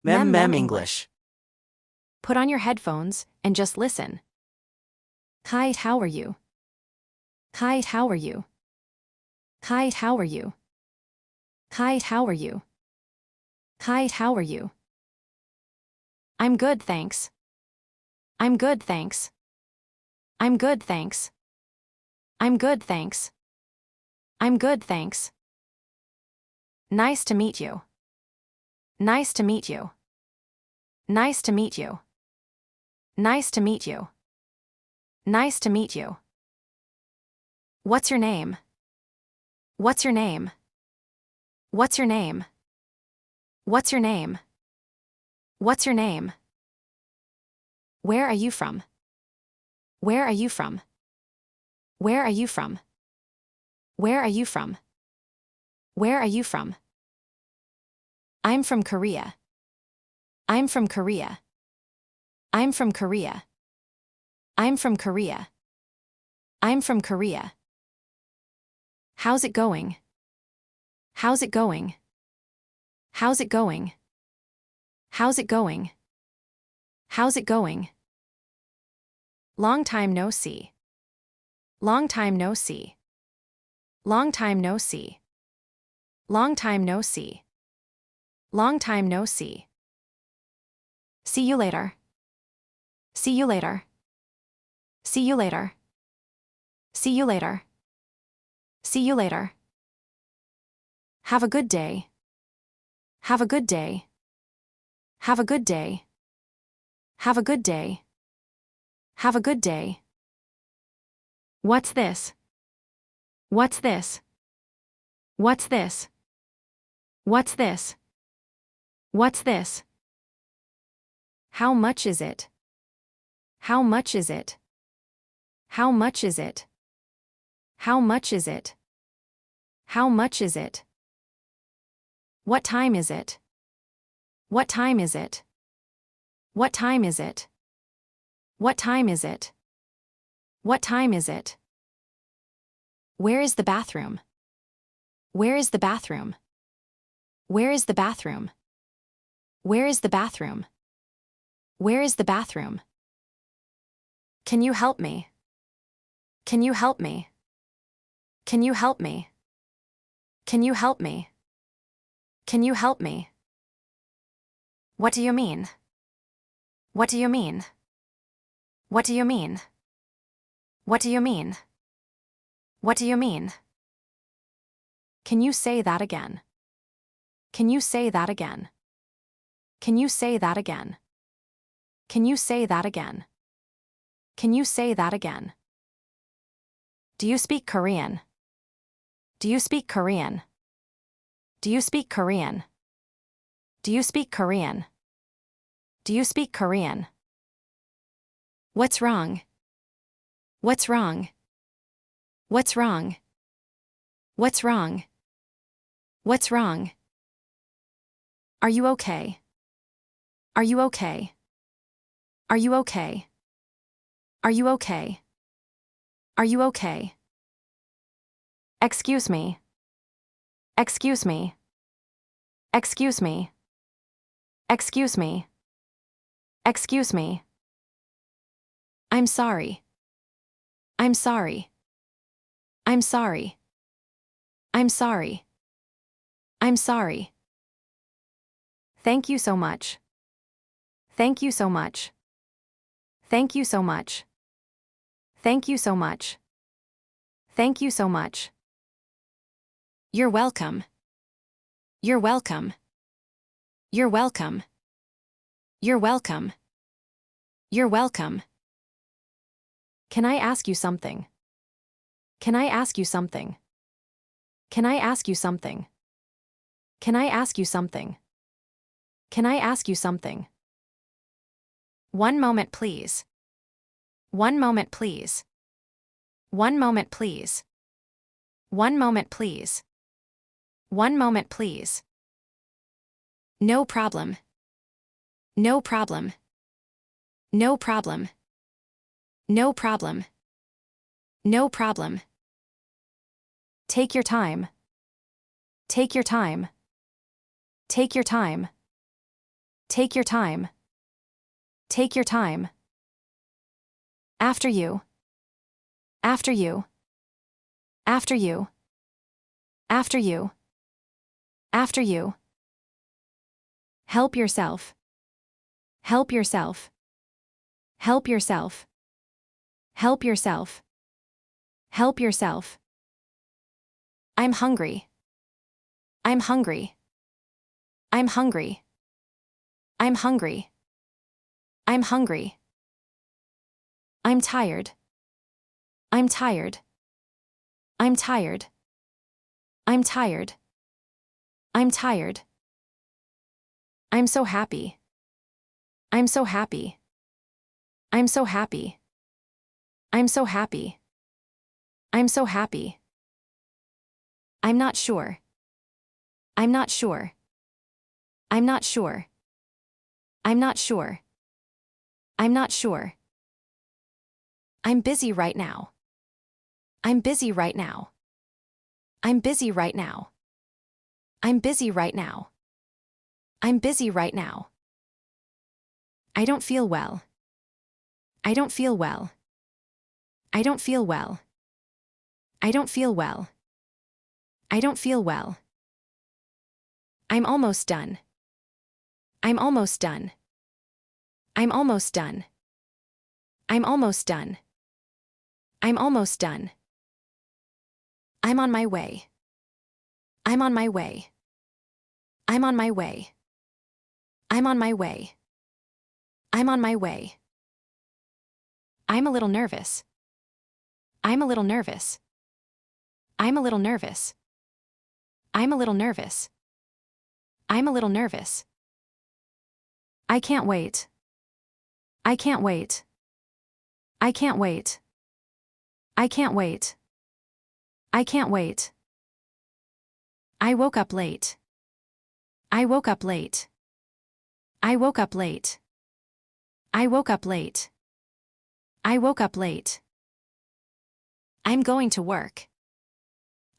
MemMem English. Put on your headphones and just listen. Hi, how are you? Hi, how are you? Hi, how are you? Hi, how are you? Hi, how are you? I'm good, thanks. I'm good, thanks. I'm good, thanks. I'm good, thanks. I'm good, thanks. Nice to meet you. Nice to meet you. Nice to meet you. Nice to meet you. Nice to meet you. What's your name? What's your name? What's your name? What's your name? What's your name? Where are you from? Where are you from? Where are you from? Where are you from? Where are you from? I'm from Korea. I'm from Korea. I'm from Korea. I'm from Korea. I'm from Korea. How's it going? How's it going? How's it going? How's it going? How's it going? Long time no see. Long time no see. Long time no see. Long time no see. Long time no see. See you later. See you later. See you later. See you later. See you later. Have a good day. Have a good day. Have a good day. Have a good day. Have a good day. What's this? What's this? What's this? What's this? What's this? How much is it? How much is it? How much is it? How much is it? How much is it? What time is it? What time is it? What time is it? What time is it? What time is it? Where is the bathroom? Where is the bathroom? Where is the bathroom? Where is the bathroom? Where is the bathroom? Can you help me? Can you help me? Can you help me? Can you help me? Can you help me? What do you mean? What do you mean? What do you mean? What do you mean? What do you mean? Can you say that again? Can you say that again? Can you say that again? Can you say that again? Can you say that again? Do you speak Korean? Do you speak Korean? Do you speak Korean? Do you speak Korean? Do you speak Korean? What's wrong? What's wrong? What's wrong? What's wrong? What's wrong? Are you okay? Are you okay? Are you okay? Are you okay? Are you okay? Excuse me. Excuse me. Excuse me. Excuse me. Excuse me. I'm sorry. I'm sorry. I'm sorry. I'm sorry. I'm sorry. Thank you so much. Thank you so much. Thank you so much. Thank you so much. Thank you so much. You're welcome. You're welcome. You're welcome. You're welcome. You're welcome. Can I ask you something? Can I ask you something? Can I ask you something? Can I ask you something? Can I ask you something? One moment, please. One moment, please. One moment, please. One moment, please. One moment, please. No problem. No problem. No problem. No problem. No problem. Take your time. Take your time. Take your time. Take your time. Take your time. After you. After you. After you. After you. After you. Help yourself. Help yourself. Help yourself. Help yourself. Help yourself. I'm hungry. I'm hungry. I'm hungry. I'm hungry. I'm hungry. I'm tired. I'm tired. I'm tired. I'm tired. I'm tired. I'm so happy. I'm so happy. I'm so happy. I'm so happy. I'm so happy. I'm not sure. I'm not sure. I'm not sure. I'm not sure. I'm not sure. I'm busy right now. I'm busy right now. I'm busy right now. I'm busy right now. I'm busy right now. I don't feel well. I don't feel well. I don't feel well. I don't feel well. I don't feel well. I'm almost done. I'm almost done. I'm almost done. I'm almost done. I'm almost done. I'm on my way. I'm on my way. I'm on my way. I'm on my way. I'm on my way. I'm a little nervous. I'm a little nervous. I'm a little nervous. I'm a little nervous. I'm a little nervous. I can't wait. I can't wait. I can't wait. I can't wait. I can't wait. I woke up late. I woke up late. I woke up late. I woke up late. I woke up late. I'm going to work.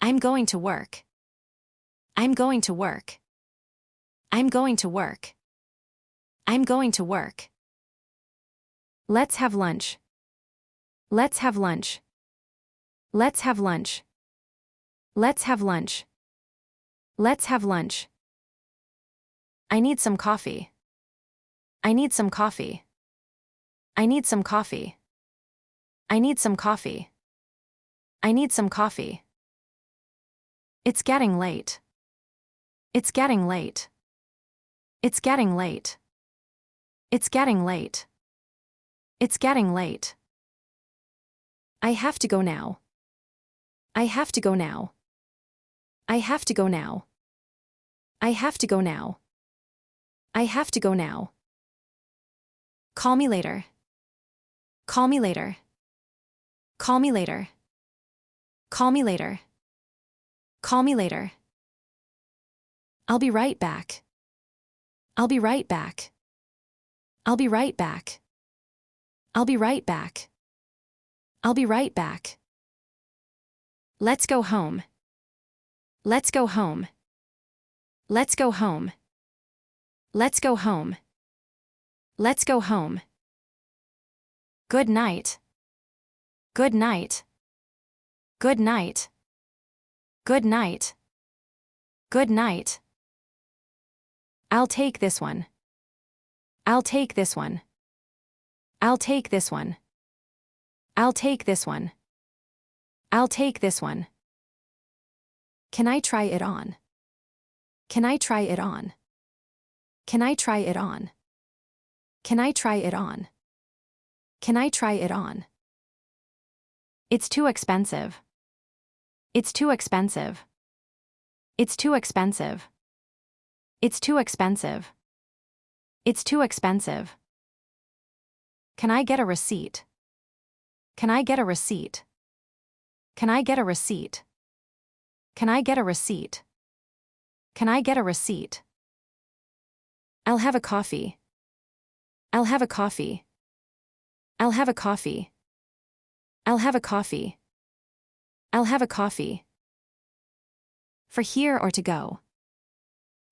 I'm going to work. I'm going to work. I'm going to work. I'm going to work. Let's have lunch. Let's have lunch. Let's have lunch. Let's have lunch. Let's have lunch. I need some coffee. I need some coffee. I need some coffee. I need some coffee. I need some coffee. It's getting late. It's getting late. It's getting late. It's getting late. It's getting late. I have to go now. I have to go now. I have to go now. I have to go now. I have to go now. Call me later. Call me later. Call me later. Call me later. Call me later. I'll be right back. I'll be right back. I'll be right back. I'll be right back. I'll be right back. Let's go home. Let's go home. Let's go home. Let's go home. Let's go home. Good night. Good night. Good night. Good night. Good night. I'll take this one. I'll take this one. I'll take this one. I'll take this one. I'll take this one. Can I try it on? Can I try it on? Can I try it on? Can I try it on? Can I try it on? It's too expensive. It's too expensive. It's too expensive. It's too expensive. It's too expensive. Can I get a receipt? Can I get a receipt? Can I get a receipt? Can I get a receipt? Can I get a receipt? I'll have a coffee. I'll have a coffee. I'll have a coffee. I'll have a coffee. I'll have a coffee. For here or to go.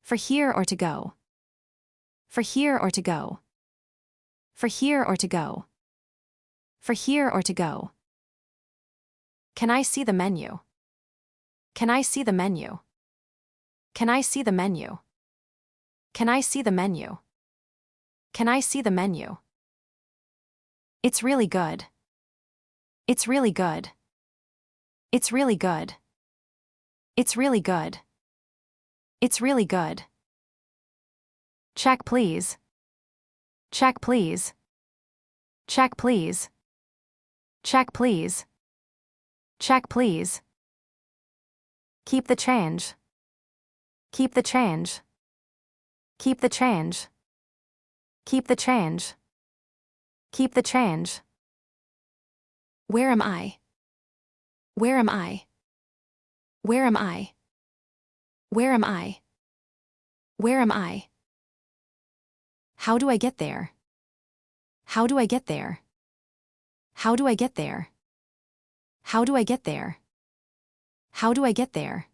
For here or to go. For here or to go. For here or to go. For here or to go. Can I see the menu? Can I see the menu? Can I see the menu? Can I see the menu? Can I see the menu? It's really good. It's really good. It's really good. It's really good. It's really good. Check please. Check please. Check please. Check please. Check please. Keep the change. Keep the change. Keep the change. Keep the change. Keep the change. Where am I? Where am I? Where am I? Where am I? Where am I? How do I get there? How do I get there? How do I get there? How do I get there? How do I get there?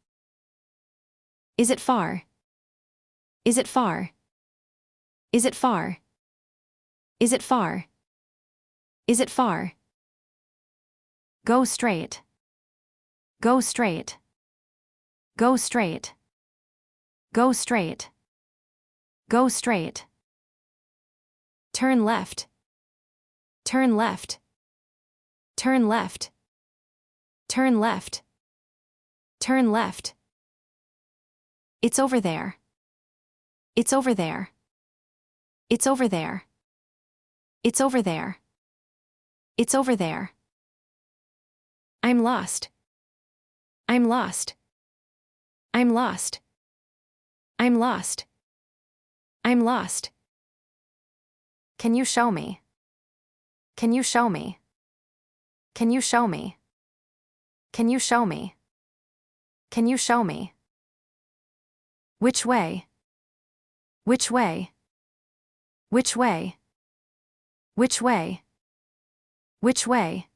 Is it far? Is it far? Is it far? Is it far? Is it far? Go straight. Go straight. Go straight. Go straight. Go straight. Turn left. Turn left. Turn left. Turn left. Turn left. It's over there. It's over there. It's over there. It's over there. It's over there. I'm lost. I'm lost. I'm lost. I'm lost. I'm lost. Can you show me? Can you show me? Can you show me? Can you show me? Can you show me? Which way? Which way? Which way? Which way? Which way?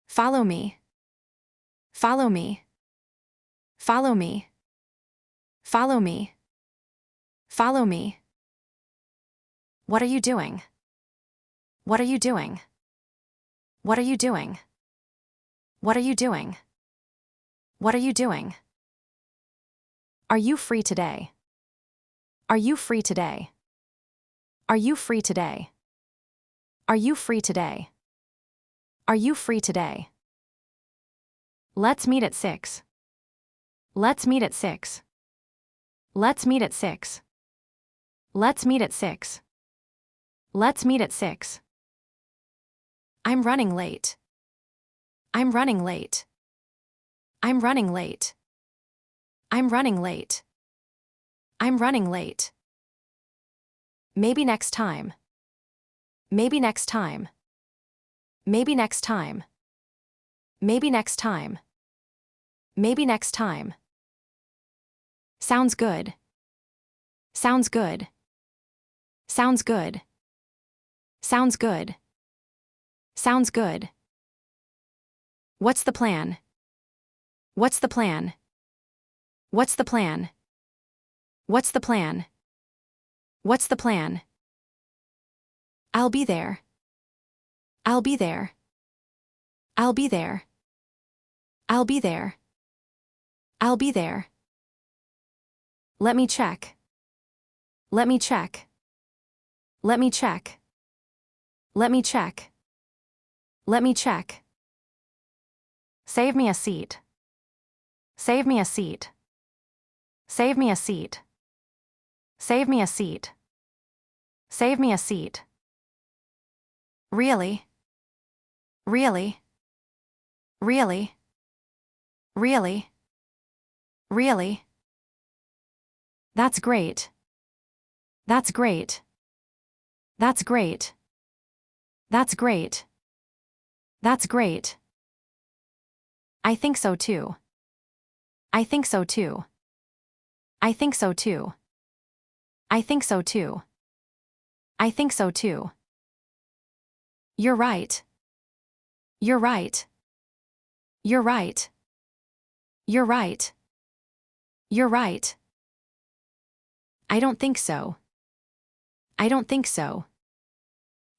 Follow me. Follow me. Follow me. Follow me. Follow me. What are you doing? What are you doing? What are you doing? What are you doing? What are you doing? Are you free today? Are you free today? Are you free today? Are you free today? Are you free today? Let's meet at 6. Let's meet at 6. Let's meet at 6. Let's meet at 6. Let's meet at 6. I'm running late. I'm running late. I'm running late. I'm running late. I'm running late. Maybe next time. Maybe next time. Maybe next time. Maybe next time. Maybe next time. Sounds good. Sounds good. Sounds good. Sounds good. Sounds good. What's the plan? What's the plan? What's the plan? What's the plan? What's the plan? I'll be there. I'll be there. I'll be there. I'll be there. I'll be there. Let me check. Let me check. Let me check. Let me check. Let me check. Save me a seat. Save me a seat. Save me a seat. Save me a seat. Save me a seat. Really? Really? Really? Really? Really? That's great. That's great. That's great. That's great. That's great. I think so too. I think so too. I think so too. I think so too. I think so too. You're right. You're right. You're right. You're right. You're right. I don't think so. I don't think so.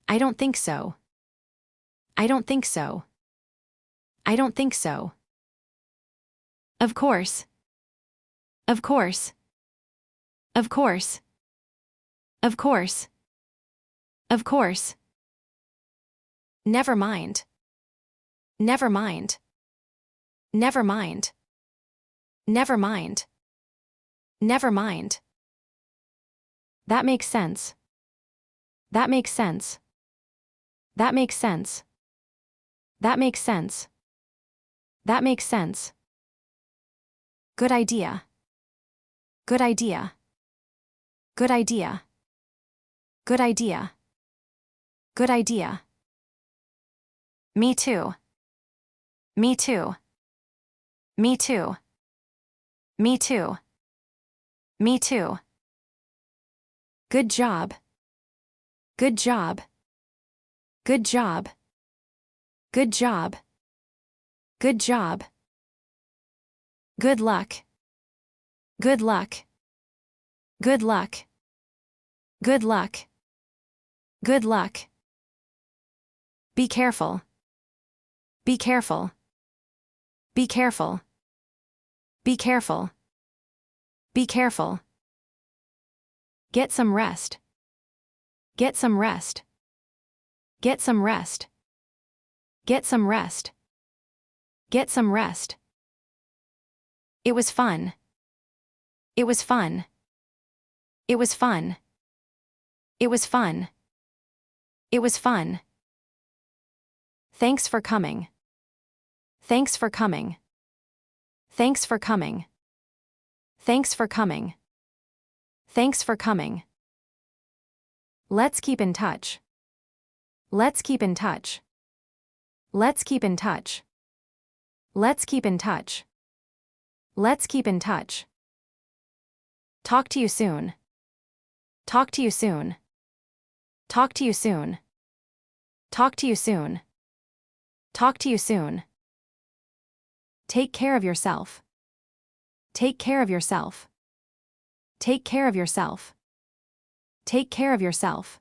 I don't think so. I don't think so. I don't think so. Of course. Of course. Of course. Of course. Of course. Never mind. Never mind. Never mind. Never mind. Never mind. That makes sense. That makes sense. That makes sense. That makes sense. That makes sense. Good idea. Good idea. Good idea. Good idea. Good idea. Me too. Me too. Me too. Me too. Me too. Good job. Good job. Good job. Good job. Good job. Good luck. Good luck. Good luck. Good luck. Good luck. Be careful. Be careful. Be careful. Be careful. Be careful. Get some rest. Get some rest. Get some rest. Get some rest. Get some rest. It was fun. It was fun. It was fun. It was fun. It was fun. Thanks for coming. Thanks for coming. Thanks for coming. Thanks for coming. Thanks for coming. Let's keep in touch. Let's keep in touch. Let's keep in touch. Let's keep in touch. Let's keep in touch. Talk to you soon. Talk to you soon. Talk to you soon. Talk to you soon. Talk to you soon. Take care of yourself. Take care of yourself. Take care of yourself. Take care of yourself.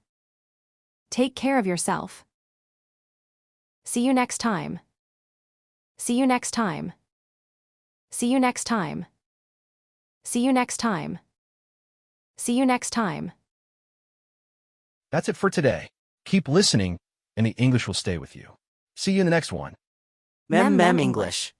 Take care of yourself. See you next time. See you next time. See you next time. See you next time. See you next time. That's it for today. Keep listening, and the English will stay with you. See you in the next one. MemMem English.